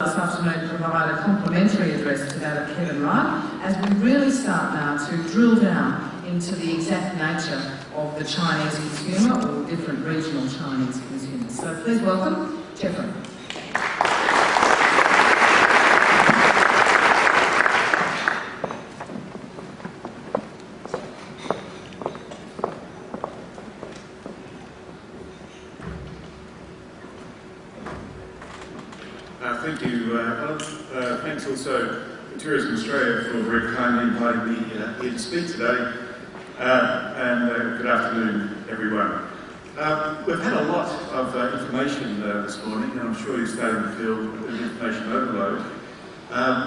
This afternoon provide a complimentary address to that of Kevin Wright as we really start now to drill down into the exact nature of the Chinese consumer or different regional Chinese consumers. So please welcome Geoff Raby. Thank you, Helen. Thanks also to Tourism Australia for very kindly inviting me here to speak today. Good afternoon, everyone. We've had a lot of information this morning, and I'm sure you're starting to feel a bit of information overload.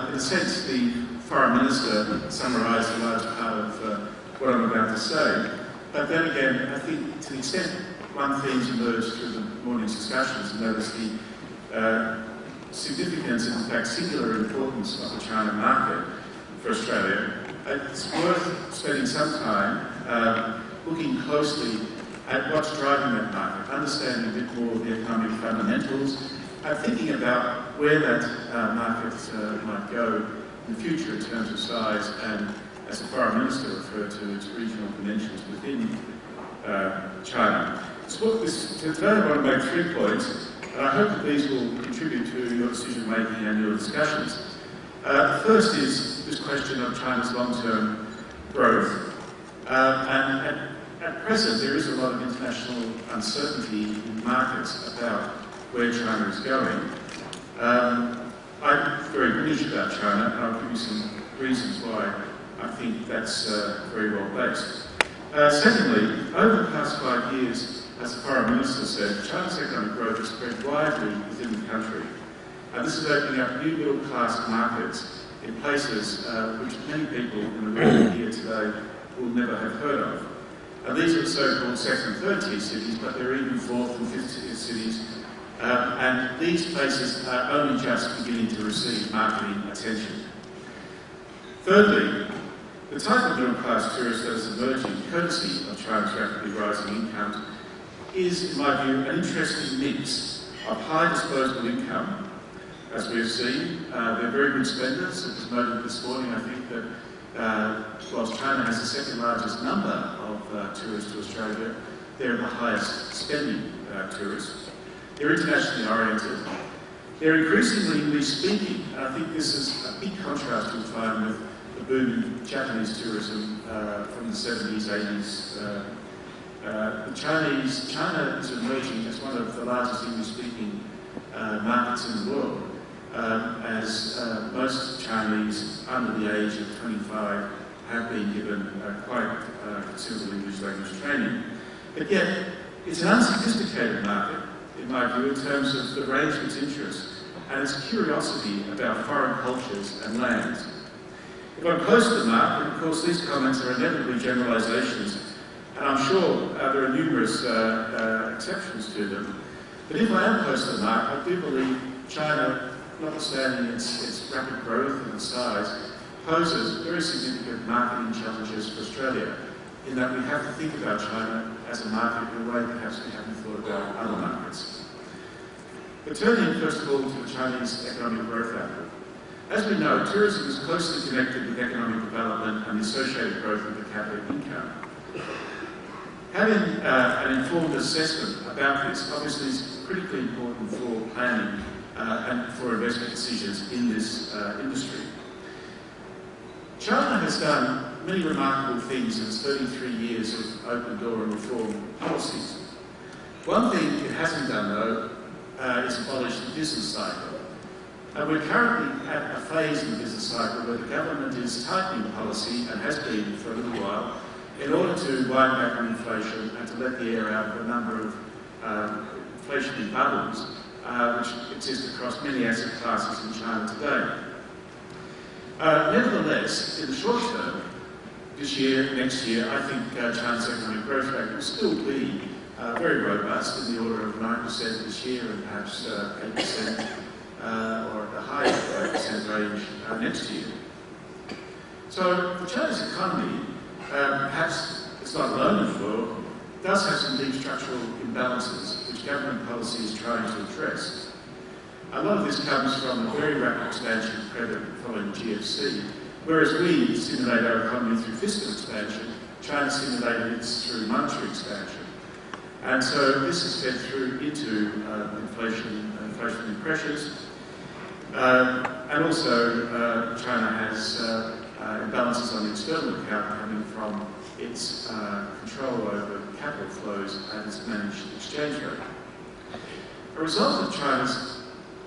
In a sense, the Foreign Minister summarised a large part of what I'm about to say. But then again, I think to the extent one theme's emerged through the morning's discussions, and that is the significance and, in fact, singular importance of the China market for Australia, it's worth spending some time looking closely at what's driving that market, understanding a bit more of the economic fundamentals, and thinking about where that market might go in the future in terms of size and, as the Foreign Minister referred to, its regional dimensions within China. So today I want to make 3 points. And I hope that these will contribute to your decision-making and your discussions. The first is this question of China's long-term growth. And at present, there is a lot of international uncertainty in markets about where China is going. I'm very bullish about China, and I'll give you some reasons why I think that's very well based. Secondly, over the past 5 years, as the Foreign Minister said, China's economic growth has spread widely within the country. And this is opening up new middle-class markets in places which many people in the region here today will never have heard of. And these are the so-called second and third tier cities, but there are even fourth and fifth tier cities. And these places are only just beginning to receive marketing attention. Thirdly, the type of middle-class tourist that is emerging, courtesy of China's rapidly rising income, is, in my view, an interesting mix of high disposable income, as we've seen. They're very good spenders. It was noted this morning, I think, that whilst China has the second largest number of tourists to Australia, they're the highest spending tourists. They're internationally oriented. They're increasingly English speaking, and I think this is a big contrast you'll find with the boom in Japanese tourism from the 70s, 80s. China is emerging as one of the largest English-speaking markets in the world, as most Chinese under the age of 25 have been given quite considerable English language training. But yet, it's an unsophisticated market, in my view, in terms of the range of its interests and its curiosity about foreign cultures and lands. If I'm close to the mark, and of course these comments are inevitably generalisations, and I'm sure there are numerous exceptions to them. But if I am close to the mark, I do believe China, notwithstanding its rapid growth and its size, poses very significant marketing challenges for Australia, in that we have to think about China as a market in a way perhaps we haven't thought about other markets. But turning first of all to the Chinese economic growth outlook. As we know, tourism is closely connected with economic development and the associated growth of the capita income. Having an informed assessment about this obviously is critically important for planning and for investment decisions in this industry. China has done many remarkable things in its 33 years of open door and reform policies. One thing it hasn't done, though, is abolish the business cycle. We're currently at a phase in the business cycle where the government is tightening policy, and has been for a little while, in order to wind back on inflation and to let the air out of a number of inflationary bubbles which exist across many asset classes in China today. Nevertheless, in the short term, this year, next year, I think China's economic growth rate will still be very robust, in the order of 9% this year and perhaps 8% or at the higher 8% range next year. So for China's economy, perhaps it's not alone in the world, does have some deep structural imbalances which government policy is trying to address. A lot of this comes from the very rapid expansion of credit following GFC, whereas we stimulate our economy through fiscal expansion, China stimulated it through monetary expansion. And so this has fed through into inflationary pressures. And also, China has imbalances on the external account coming from its control over capital flows and its managed exchange rate. A result of China's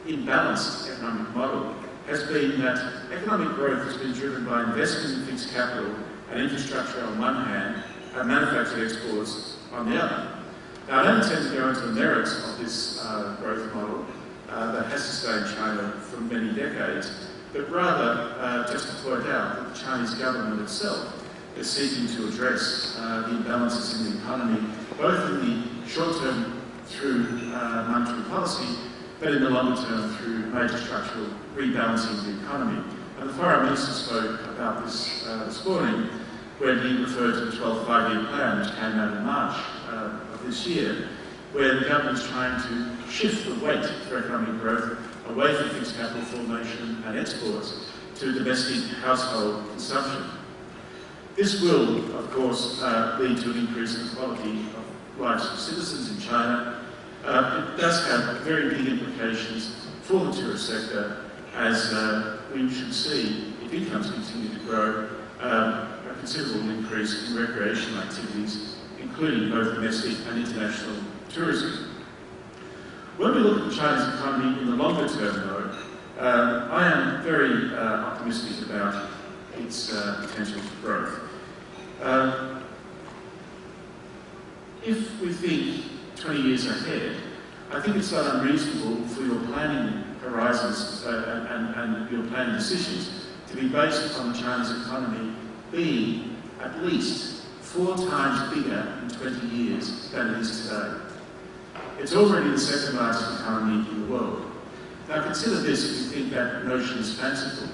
imbalanced economic model has been that economic growth has been driven by investment in fixed capital and infrastructure on one hand, and manufactured exports on the other. Now, I don't intend to go into the merits of this growth model that has sustained China for many decades, but rather just to point out that the Chinese government itself is seeking to address the imbalances in the economy, both in the short term through monetary policy, but in the longer term through major structural rebalancing of the economy. And the Foreign Minister spoke about this this morning when he referred to the 12th five-year plan, which came out in March of this year, where the government is trying to shift the weight for economic growth away from fixed capital formation and exports to domestic household consumption. This will, of course, lead to an increase in the quality of lives of citizens in China. It does have very big implications for the tourist sector, as we should see, if incomes continue to grow, a considerable increase in recreational activities, including both domestic and international tourism. When we look at China's economy in the longer term, though, I am very optimistic about its potential for growth. If we think 20 years ahead, I think it's not unreasonable for your planning horizons and your planning decisions to be based on China's economy being at least 4 times bigger in 20 years than it is today. It's already the second largest economy in the world. Now consider this if you think that notion is fanciful.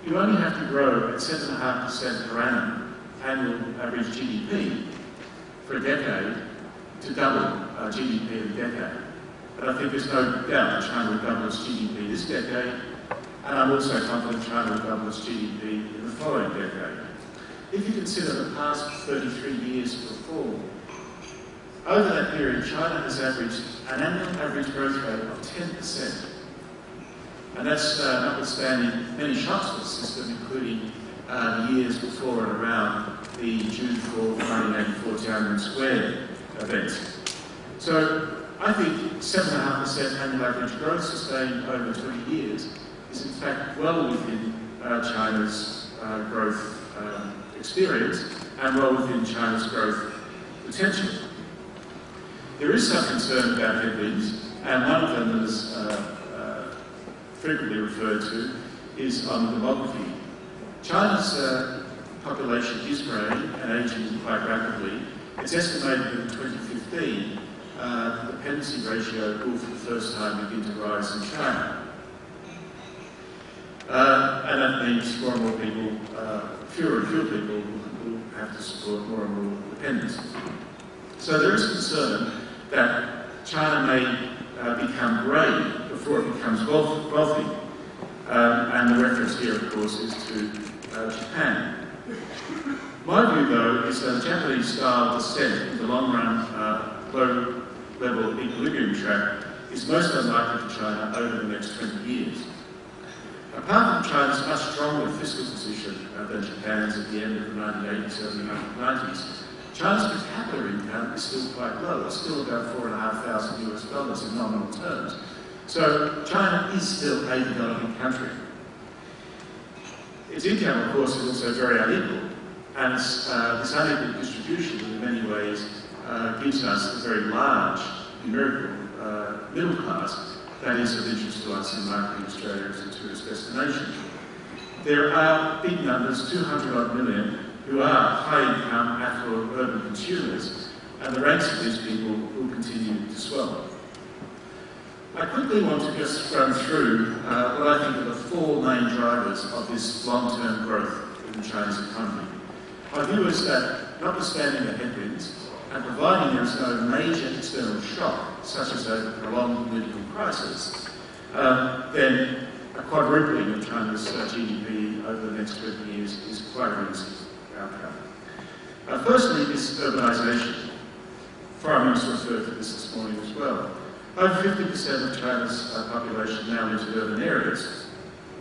You only have to grow at 7.5% per annum annual average GDP for a decade to double GDP in a decade. But I think there's no doubt that China will double its GDP this decade, and I'm also confident China will double its GDP in the following decade. If you consider the past 33 years before, over that period, China has averaged an annual average growth rate of 10%. And that's notwithstanding many shocks to the system, including the years before and around the June 4, 1984 Tiananmen Square events. So I think 7.5% annual average growth sustained over 20 years is in fact well within China's growth experience and well within China's growth potential. There is some concern about headwinds, and one of them that is frequently referred to is on demography. China's population is growing and ageing quite rapidly. It's estimated that in 2015, the dependency ratio will for the first time begin to rise in China. And that means more and more people, fewer and fewer people will have to support more and more dependents. So there is concern that China may become grey before it becomes wealthy. And the reference here, of course, is to Japan. My view, though, is that a Japanese-style descent in the long-run low-level equilibrium track is most unlikely for China over the next 20 years. Apart from China's much stronger fiscal position than Japan's at the end of the 1980s, early 1990s, China's per capita income is still quite low. It's still about $4,500 US in nominal terms. So China is still a developing country. Its income, of course, is also very unequal, and this unequal distribution in many ways gives us a very large numerical middle class that is of interest to us in marketing Australia as a tourist destination. There are big numbers, 200-odd million, who are high-income, affluent urban consumers, and the ranks of these people will continue to swell. I quickly want to just run through what I think are the 4 main drivers of this long-term growth in China's economy. My view is that, notwithstanding the headwinds, and providing there is no major external shock, such as a prolonged political crisis, then a quadrupling of China's GDP over the next 20 years is quite a realistic outcome. Firstly, is urbanisation. Foreign Minister referred to this morning as well. Over 50% of China's population now lives in urban areas,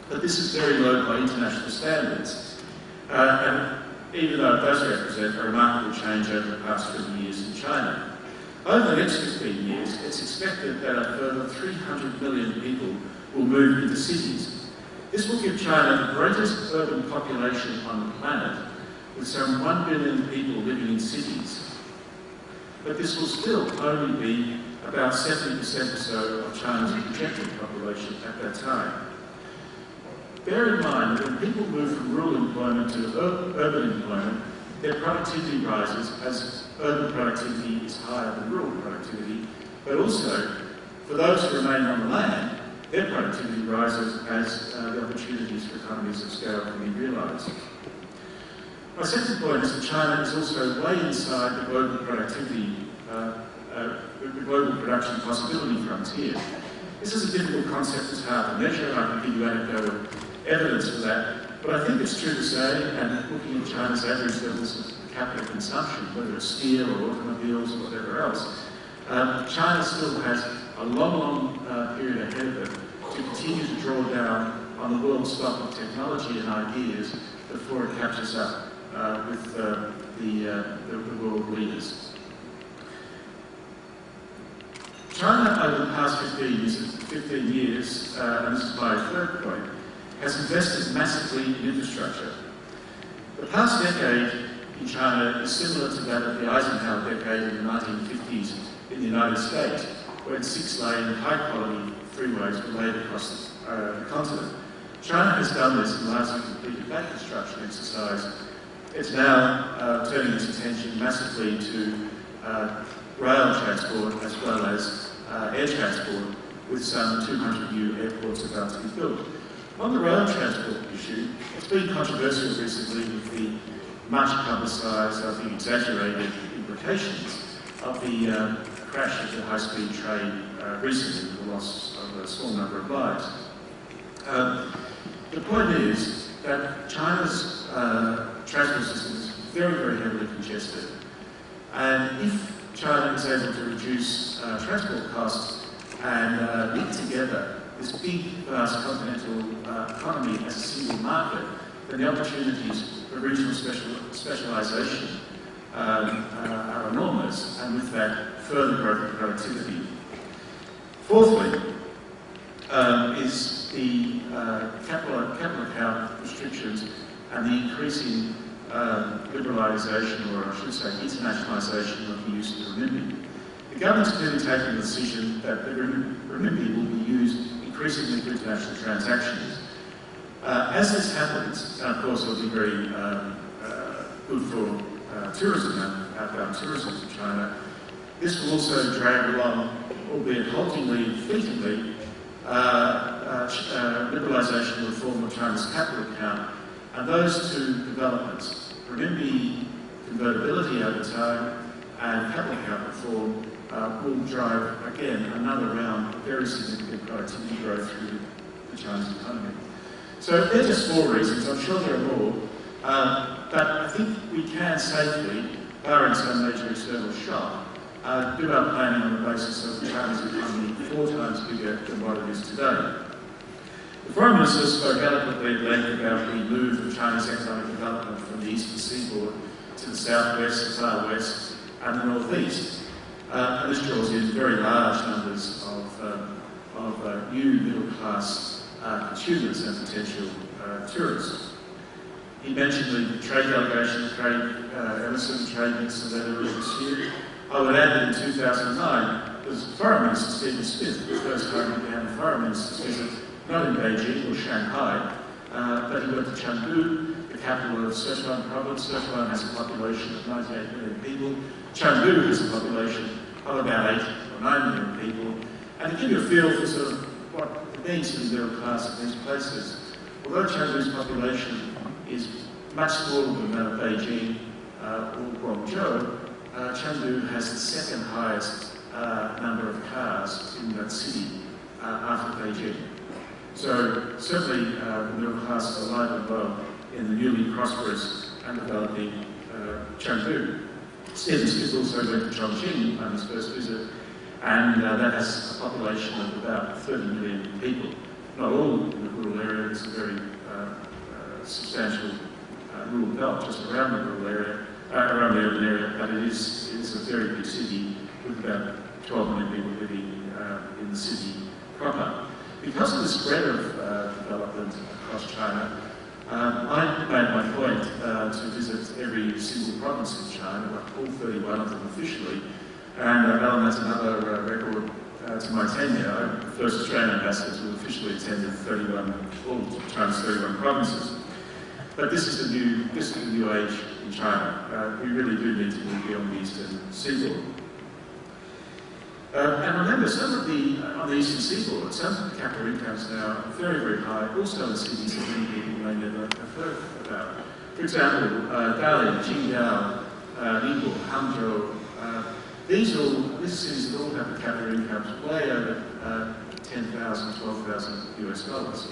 but this is very low by international standards. And even though it does represent a remarkable change over the past 20 years in China. Over the next 15 years, it's expected that a further 300 million people will move into cities. This will give China the greatest urban population on the planet, with some 1 billion people living in cities. But this will still only be about 70% or so of China's projected population at that time. Bear in mind that when people move from rural employment to urban employment, their productivity rises as urban productivity is higher than rural productivity, but also, for those who remain on the land, their productivity rises as the opportunities for economies of scale can be realised. My second point is that China is also way inside the global productivity, the global production possibility frontier. This is a difficult concept, it's hard to measure, and I can give you anecdotal evidence for that, but I think it's true to say, and looking at China's average levels of capital consumption, whether it's steel or automobiles or whatever else, China still has a long period ahead of it to continue to draw down on the world's stock of technology and ideas before it catches up with the world leaders. China, over the past 15 years, and this is my third point, has invested massively in infrastructure. The past decade in China is similar to that of the Eisenhower decade in the 1950s in the United States, when 6-lane, high-quality freeways were laid across the continent. China has done this and largely completed that construction exercise. It's now turning its attention massively to rail transport as well as air transport, with some 200 new airports about to be built. On the rail transport issue, it's been controversial recently with the much publicised, I think exaggerated implications of the crash of the high-speed train recently, with the loss of a small number of lives. The point is that China's transport system is very heavily congested, and if China is able to reduce transport costs and link together this big, vast continental economy as a single market, then the opportunities for regional specialisation are enormous, and with that, further growth in productivity. Fourthly, is the capital account restrictions and the increasing liberalisation, or I should say internationalisation, of the use of the renminbi. The government's clearly taken the decision that the renminbi will be used increasingly for international transactions. As this happens, and of course it'll be very good for tourism, outbound tourism to China, this will also drag along, albeit haltingly and fleetingly, liberalisation of the form of China's capital account, and those two developments, renminbi convertibility over time and capital account reform, will drive, again, another round of very significant productivity growth through the Chinese economy. So they're just 4 reasons. I'm sure there are more, but I think we can safely, barring some major external shock, do our planning on the basis of the Chinese economy 4 times bigger than what it is today. The Foreign Minister spoke eloquently at length about the move of China's economic development from the eastern seaboard to the southwest, the far west, and the northeast. And this draws in very large numbers of new middle-class consumers and potential tourists. He mentioned the trade delegation of Craig Ellison, Trade Minister, later this year. I would add that in 2009, it was Foreign Minister Stephen Smith, the first time he began a Foreign Minister's visit, not in Beijing or Shanghai, but he went to Chengdu, the capital of Sichuan province. Sichuan has a population of 98 million people. Chengdu has a population of about 8 or 9 million people. And to give you a feel for sort of what it means to be middle class in these places, although Chengdu's population is much smaller than that of Beijing or Guangzhou, Chengdu has the second highest number of cars in that city after Beijing. So certainly the middle class is alive and well in the newly prosperous and developing Chengdu. Stephen Smith also went to Chongqing on his first visit, and that has a population of about 30 million people. Not all in the rural area, it's a very substantial rural belt just around the rural area, around the urban area, but it is a very big city with about 12 million people living in the city proper. Because of the spread of development across China, I made my point to visit every single province in China, all 31 of them officially, and that's another record to my tenure. I'm the first Australian ambassador to officially attend all China's 31 provinces. But this is the new age in China. We really do need to move beyond the eastern seaboard. And remember, on the eastern seaboard, some of the capital incomes now are very, very high, also in cities that many people may never have heard about. For example, Dalian, Qingdao, Ningbo, Hangzhou, these cities that all have the capital incomes way over 10,000, 12,000 US dollars.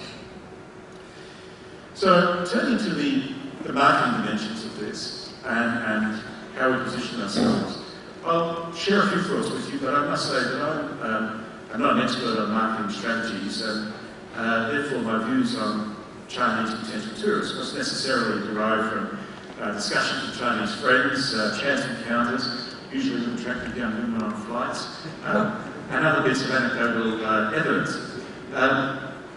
So, turning to the marketing dimensions of this and how we position ourselves, I'll share a few thoughts with you, but I must say that I'm not an expert on marketing strategies, and therefore my views on Chinese potential tourists must necessarily derive from discussions with Chinese friends, chance encounters, usually with attractive young women on flights, and other bits of anecdotal evidence.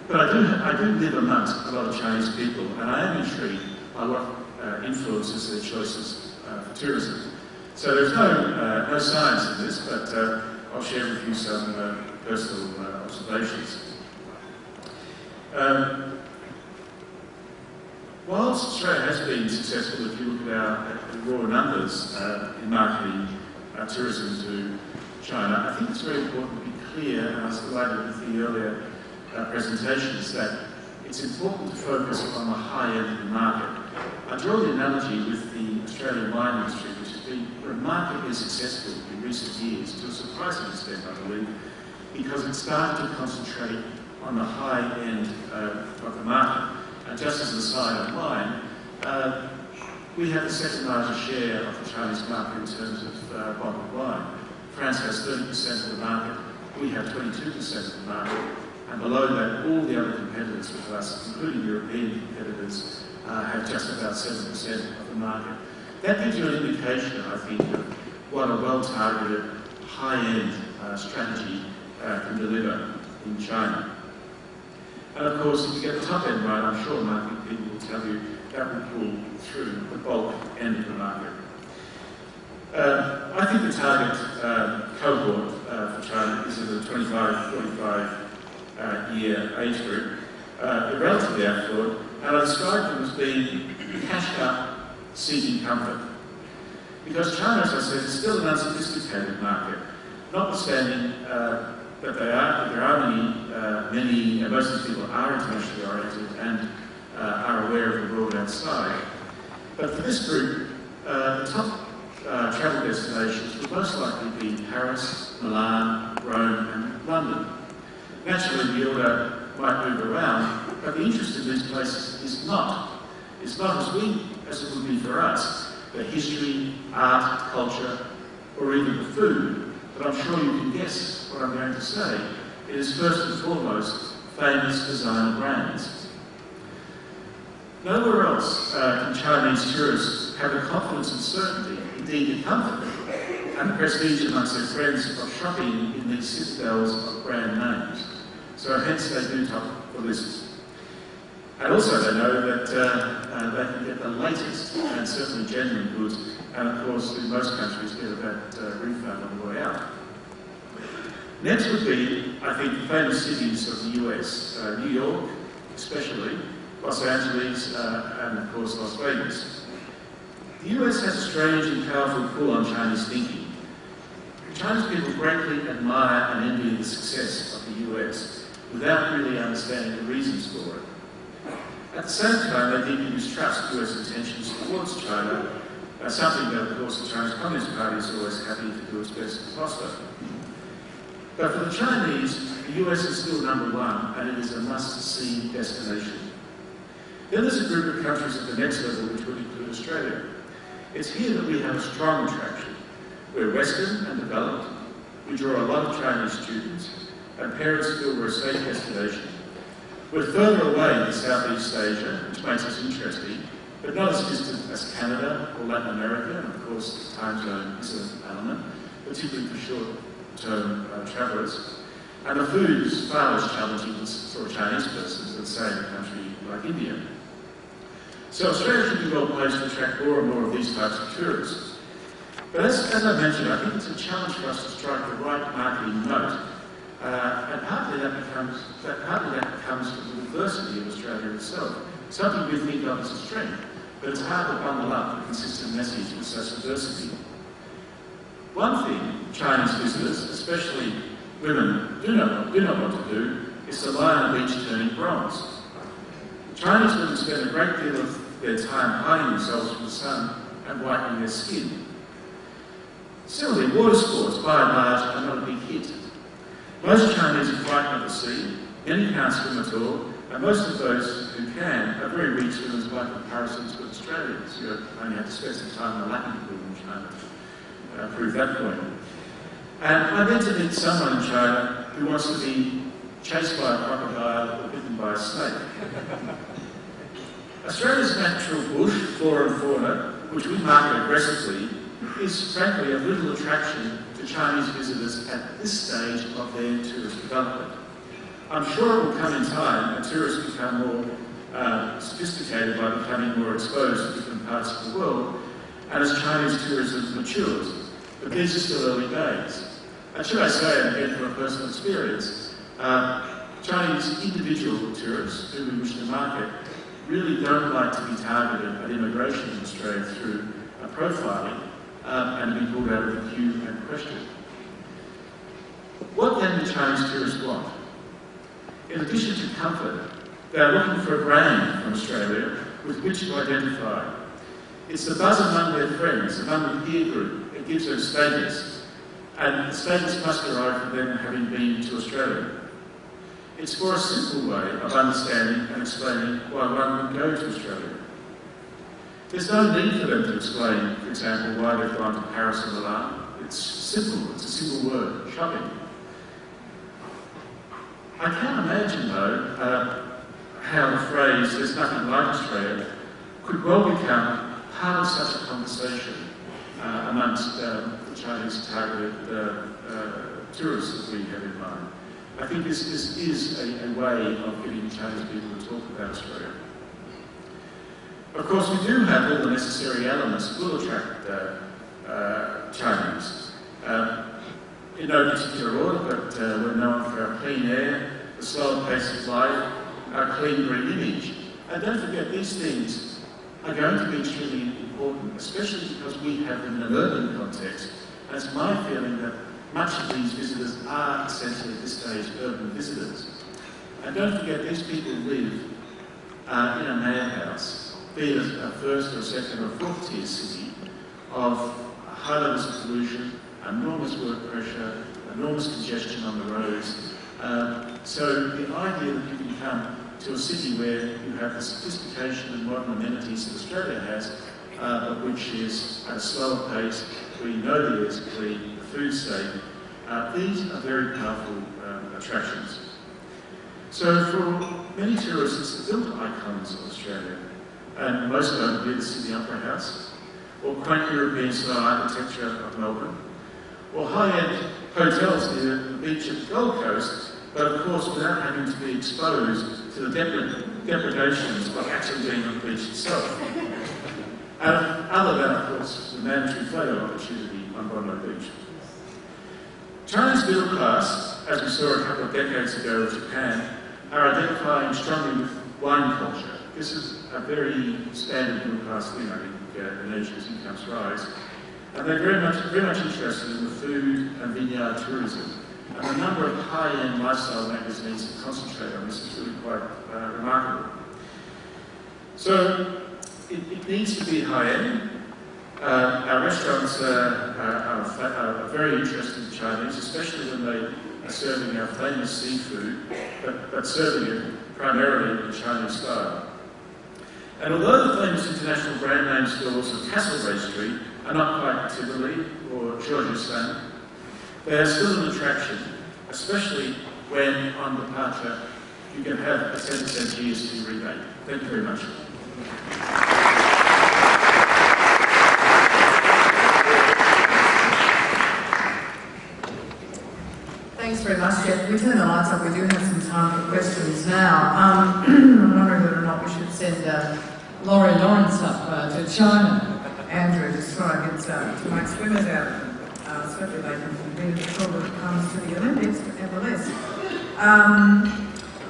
But I do live amongst a lot of Chinese people, and I am intrigued by what influences their choices for tourism. So there's no science in this, but I'll share with you some personal observations. Whilst Australia has been successful, if you look at the raw numbers in marketing tourism to China, I think it's very important to be clear, and I was delighted with the earlier presentations, that it's important to focus on the high end of the market. I draw the analogy with the Australian wine industry, which has been remarkably successful in recent years, to a surprising extent, I believe, because it started to concentrate on the high end of the market. And just as an aside on wine, we have the second largest share of the Chinese market in terms of bottled wine. France has 30% of the market, we have 22% of the market, and below that, all the other competitors with us, including European competitors, have just about 7% of the market. That gives you an indication, I think, of what a well-targeted, high-end strategy can deliver in China. And of course, if you get the top end right, I'm sure marketing people will tell you that will pull through the bulk end of the market. I think the target cohort for China is in the 25-45 year age group. They're relatively affluent, and I describe them as being cashed up, seeking comfort. Because China, as I said, is still an unsophisticated market, notwithstanding that there are many, most of these people are internationally oriented and are aware of the world outside. But for this group, the top travel destinations would most likely be Paris, Milan, Rome, and London. Naturally, the order might move around, but the interest in these places is not as it would be for us, the history, art, culture, or even the food. But I'm sure you can guess what I'm going to say. It is first and foremost famous designer brands. Nowhere else can Chinese tourists have the confidence and certainty, indeed the comfort, and the prestige amongst their friends of shopping in these citadels of brand names. So hence they do top the list. And also they know that they can get the latest and certainly genuine goods, and of course in most countries get a VAT refund on the way out. Next would be, I think, the famous cities of the US, New York especially, Los Angeles, and of course Las Vegas. The US has a strange and powerful pull on Chinese thinking. Chinese people greatly admire and envy the success of the US without really understanding the reasons for it. At the same time, they deeply mistrust US intentions towards China, something that, of course, the Chinese Communist Party is always happy to do its best to foster. But for the Chinese, the US is still number one, and it is a must-see destination. Then there's a group of countries at the next level, which would include Australia. It's here that we have a strong attraction. We're Western and developed. We draw a lot of Chinese students, and parents feel we're a safe destination. We're further away in Southeast Asia, which makes us interesting, but not as distant as Canada or Latin America, and of course the time zone is an element, particularly for short-term travellers. And the food is far less challenging for a Chinese person than, say, in a country like India. So Australia should be well placed to attract more and more of these types of tourists. But as I mentioned, I think it's a challenge for us to strike the right marketing note. And partly that comes from the diversity of Australia itself. Something we think of as a strength, but it's hard to bundle up a consistent message with such diversity. One thing Chinese visitors, especially women, do not want to do is to lie on a beach turning bronze. Chinese women spend a great deal of their time hiding themselves from the sun and whitening their skin. Similarly, water sports, by and large, are not a big hit. Most Chinese are frightened of the sea, many can't swim at all, and most of those who can are very weak swimmers by comparison with Australians, who only have to spend some time in the Latin pool in China to prove that point. And I met to meet someone in China who wants to be chased by a crocodile or bitten by a snake. Australia's natural bush, flora and fauna, which we market aggressively, is frankly of little attraction to Chinese visitors at this stage of their tourist development. I'm sure it will come in time and tourists become more sophisticated by becoming more exposed to different parts of the world, and as Chinese tourism matures. But these are still early days. And should I say, and again from a personal experience, Chinese individual tourists who we wish to market really don't like to be targeted at immigration in Australia through profiling and be pulled out of the queue and questioned. What then do Chinese tourists want? In addition to comfort, they are looking for a brand from Australia with which to identify. It's the buzz among their friends, among the peer group. It gives them status, and the status must arrive from them having been to Australia. It's for a simple way of understanding and explaining why one would go to Australia. There's no need for them to explain, for example, why they've gone to Paris and Milan. It's simple, it's a single word, shopping. I can't imagine, though, how the phrase, "there's nothing like Australia," could well become part of such a conversation amongst the Chinese targeted tourists that we have in mind. I think this is a way of getting Chinese people to talk about Australia. Of course, we do have all the necessary elements that will attract Chinese. In no particular order, but we're known for our clean air, the slower pace of life, our clean green image. And don't forget, these things are going to be extremely important, especially because we have them in an urban context. And it's my feeling that much of these visitors are essentially at this stage urban visitors. And don't forget, these people live in a madhouse, be it a first or second or fourth tier city, of high levels of pollution, enormous work pressure, enormous congestion on the roads. So the idea that you can come to a city where you have the sophistication and modern amenities that Australia has, but which is at a slower pace, where you know the air's clean, the food's safe, these are very powerful attractions. So for many tourists, it's the built icons of Australia, and most of them be the Sydney Opera House, or quaint European-style architecture of Melbourne, or high-end hotels near the beach at the Gold Coast, but of course without having to be exposed to the depredations of actually being on the beach itself. Other than, of course, the mandatory photo opportunity on Bondi Beach. China's middle class, as we saw a couple of decades ago in Japan, are identifying strongly with wine culture. This is a very standard middle class thing, I think, in Asia as incomes rise. And they're very much interested in the food and vineyard tourism. And the number of high-end lifestyle magazines that concentrate on this is really quite remarkable. So it needs to be high-end. Our restaurants are very interested in Chinese, especially when they are serving our famous seafood, but serving it primarily in the Chinese style. And although the famous international brand name stores of Castlereagh Street are not quite Tivoli or Georgetown, they are still an attraction, especially when on departure you can have a 10% GST rebate. Thank you very much. Thanks very much, Geoff. We turn the lights up. We do have some time for questions now. I'm wondering whether or not we should send Laurie Lawrence up to China. Andrew, just try and get to make swimmers out of them. Certainly they can compete at the trouble when it comes to the Olympics, but nevertheless.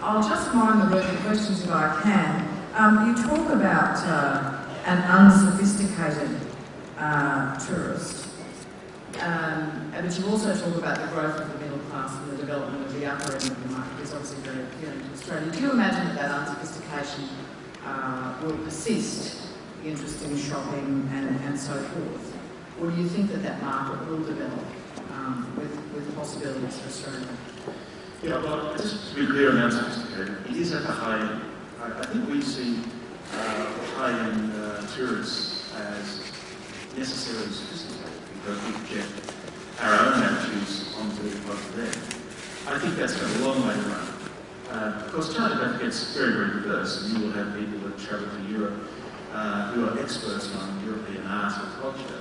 I'll just mine the room with questions if I can. You talk about an unsophisticated tourist. But you also talk about the growth of the middle class and the development of the upper end of the market is obviously very appealing to Australia. Do you imagine that unsophistication will persist, the interest in shopping and so forth? Or do you think that market will develop with possibilities for Australia? Yeah, well, just to be clear on the unsophisticated, it is at the high end. I think we see high-end tourists as necessarily sophisticated because we project our own attitudes onto them. I think that's got a long way to run. Of course, China, don't forget, it's very, very diverse, and you will have people that travel to Europe who are experts on European art and culture.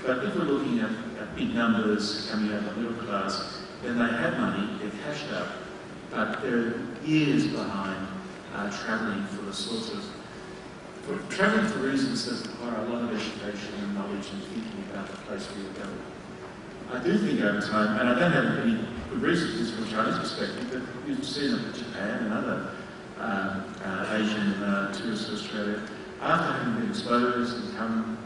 But if we're looking at big numbers coming out of the middle class, then they have money, they're cashed up, but they're years behind travelling for the sorts of travelling for reasons that require a lot of education and knowledge and thinking about the place where you're going. I do think over time, and I don't have any good reasons for this from China's perspective, but you've seen it with Japan and other Asian tourists to Australia, after having been exposed and come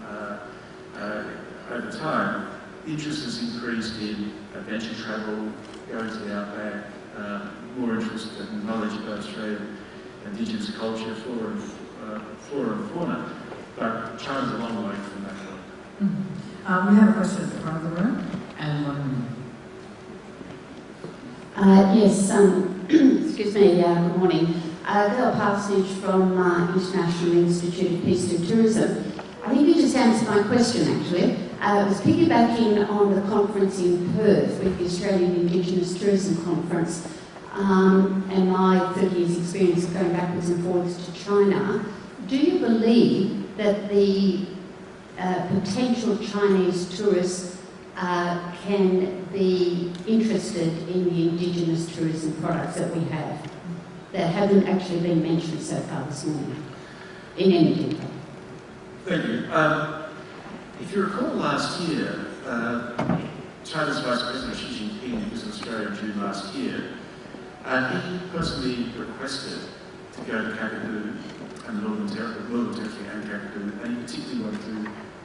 over time, interest has increased in adventure travel, going to the outback, more interest in knowledge about Australian Indigenous culture, flora and fauna, but China's a long way from that point. Mm-hmm. We have a question at the front of the room, and one yes, excuse me, good morning. Girl Parsonage from International Institute of Peace and Tourism. I think you just answered my question, actually. It was piggybacking on the conference in Perth with the Australian Indigenous Tourism Conference and my 30 years experience of going backwards and forwards to China. Do you believe that the potential Chinese tourists can be interested in the Indigenous tourism products that we have that haven't actually been mentioned so far this morning in any detail? Thank you. If you recall last year, China's Vice President Xi Jinping was in Australia in June last year, and he personally requested to go to Kakadu and the Northern Territory and Kakadu, and he particularly wanted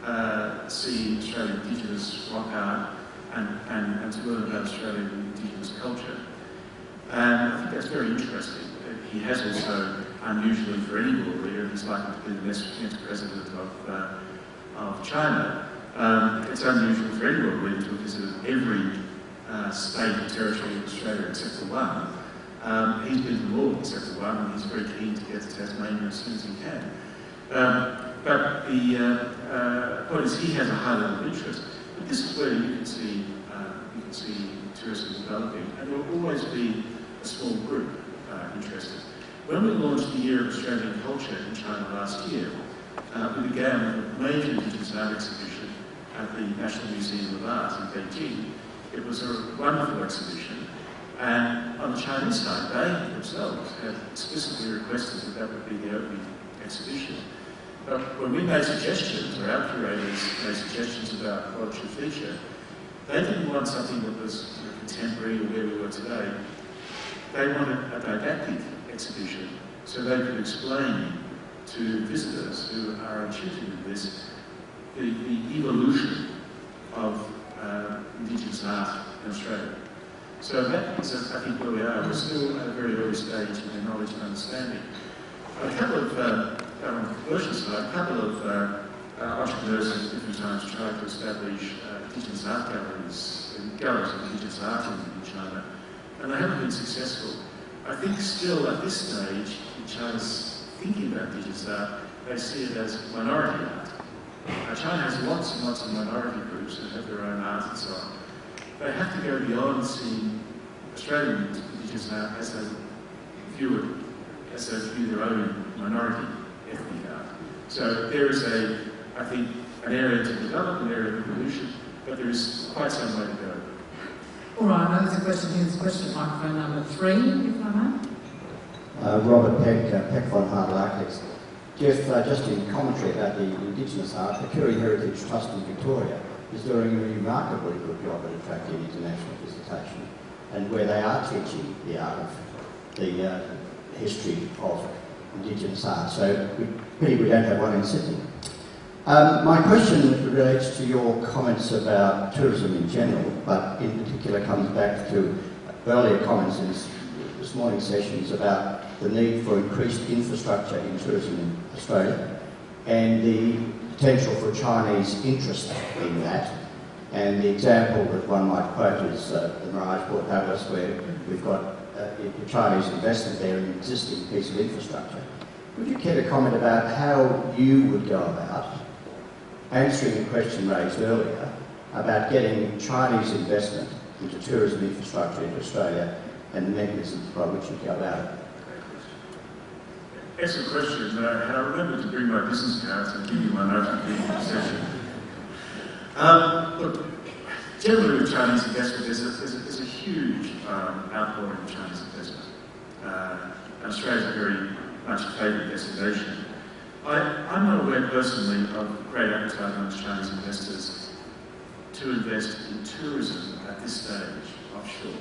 to see Australian Indigenous rock art and to learn about Australian Indigenous culture. And I think that's very interesting. He has also, unusually for any world leader, he's likely to be the next president of China. It's unusual for any world leader to have visited every state and territory of Australia except for one. He's been to them all except for one, and he's very keen to get to Tasmania as soon as he can. But the point is, he has a high level of interest. But this is where you can see tourism developing, and there will always be a small group interested. When we launched the Year of Australian Culture in China last year, we began with a major Indigenous art exhibition at the National Museum of Art in Beijing. It was a wonderful exhibition, and on the Chinese side, they themselves had explicitly requested that would be the opening exhibition. But when we made suggestions, or our curators made suggestions about what it should feature, they didn't want something that was contemporary or where we were today. They wanted a didactic exhibition so they could explain to visitors who are interested in this the evolution of Indigenous art in Australia. So that is, I think, where we are. We're still at a very early stage in our knowledge and understanding. A couple of, on the commercial side, a couple of entrepreneurs have different times tried to establish Indigenous art galleries and galleries of Indigenous art in China, and they haven't been successful. I think still at this stage, in China's thinking about Indigenous art, they see it as minority art. China has lots and lots of minority groups that have their own art and so on. They have to go beyond seeing Australian Indigenous art as they view it, as they view their own minority ethnic art. So there is I think, an area to develop, an area of evolution, but there is quite some way to go. All right, now there's a question here. There's a question at microphone number 3, if I may. Robert Peck von Hartl Architects. Geoff, just in commentary about the Indigenous art, the Curry Heritage Trust in Victoria is doing a remarkably good job at attracting international visitation, and where they are teaching the art of the history of Indigenous art. So we don't have one in Sydney. My question relates to your comments about tourism in general, but in particular comes back to earlier comments in this morning's sessions about the need for increased infrastructure in tourism in Australia and the potential for Chinese interest in that. And the example that one might quote is the Mirage Port Douglas, where we've got Chinese investment there in an existing piece of infrastructure. Would you care to comment about how you would go about answering the question raised earlier about getting Chinese investment into tourism infrastructure in Australia and the mechanisms by which you go about it? Excellent question. And I remember to bring my business cards and give you one after the session. Look, generally with Chinese investment, there's a huge outpouring of Chinese investment. And Australia is a very much favoured destination. I'm not aware personally of great appetite amongst Chinese investors to invest in tourism at this stage offshore.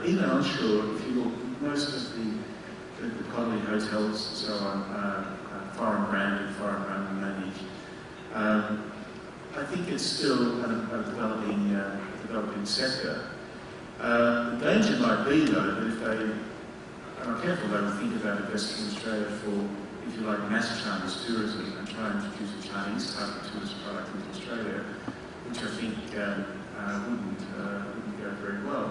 Even onshore, if you look, most of the colony hotels and so on, foreign branded, foreign owned and managed. I think it's still a developing sector. The danger might be, though, that if they are not careful, they will think about investing in Australia for, if you like, mass Chinese tourism and try and introduce a Chinese type of tourist product into Australia, which I think wouldn't go very well.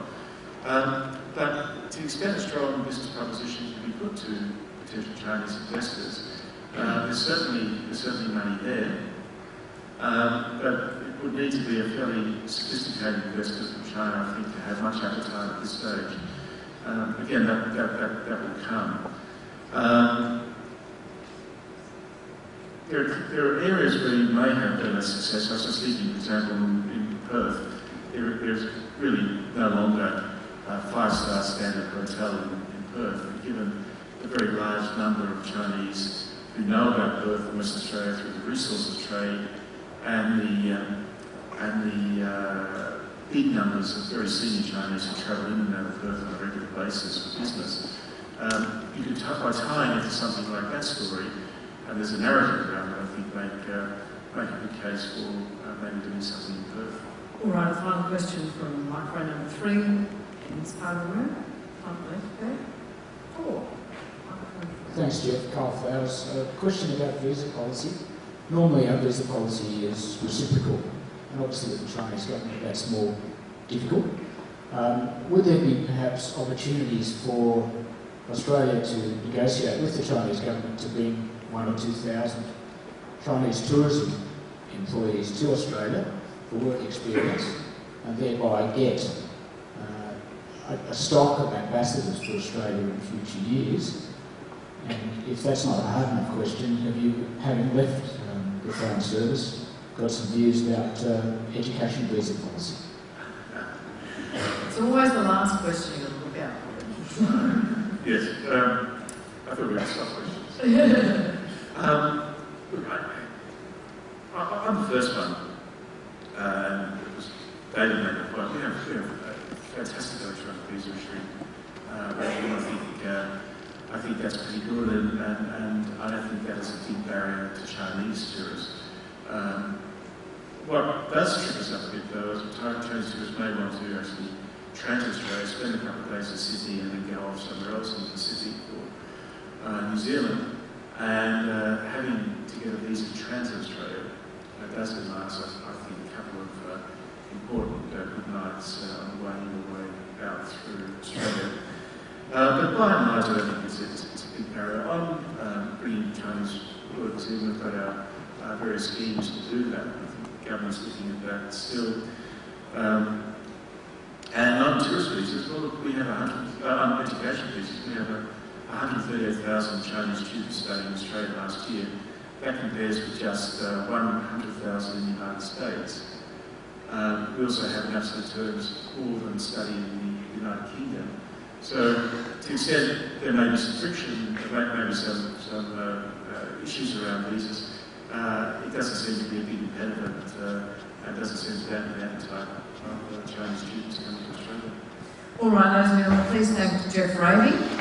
But to the extent a strong business proposition can be put to potential Chinese investors, there's certainly money there. But it would need to be a fairly sophisticated investor from China, I think, to have much appetite at this stage. Again, that will come. There are areas where you may have better success. I was just thinking, for example, in Perth, there's really no longer a 5-star standard hotel in Perth. And given the very large number of Chinese who know about Perth and Western Australia through the resources trade, and the big numbers of very senior Chinese who travel in and out of Perth on a regular basis for business, you could, by tying into something like that story, and there's a narrative around it, I think make a good case for maybe doing something in Perth. All right, a final question from microphone number 3 in this part of the room. Front left there. 4. Thanks, Geoff. Carl Flowers. A question about visa policy. Normally our visa policy is reciprocal, and obviously with the Chinese government that's more difficult. Would there be perhaps opportunities for Australia to negotiate with the Chinese government to bring 1,000 or 2,000 Chinese tourism employees to Australia for work experience, and thereby get a stock of ambassadors for Australia in future years? And if that's not a hard enough question, have you, having left the Foreign Service, got some views about education visa policy? It's always the last question you look out for. Yes, I thought we were stop questions. Look, I'm the first one. It was David made the point. We have a fantastic electronic visa regime. I think that's pretty good, and I don't think that is a big barrier to Chinese tourists. What does trip us up a bit, though, is Chinese tourists may want to actually transit Australia, spend a couple of days in Sydney, and then go off somewhere else in the city for New Zealand. And having to get a visa to transit Australia does deny us, I think, a couple of important good nights on the way in or way out through Australia. But by and large, I don't think it's a big barrier. I'm bringing Chinese workers in. We've got our various schemes to do that. I think the government's looking at that still. And on tourist visas, well, look, we have on education visas, we have 138,000 Chinese students studying in Australia last year. That compares with just 100,000 in the United States. We also have in absolute terms all of them studying in the United Kingdom. So to the extent there may be some friction, there may be some issues around visas, it doesn't seem to be a big impediment and doesn't seem to dampen the appetite of Chinese students coming to Australia. All right, ladies and gentlemen, please thank Geoff Raby.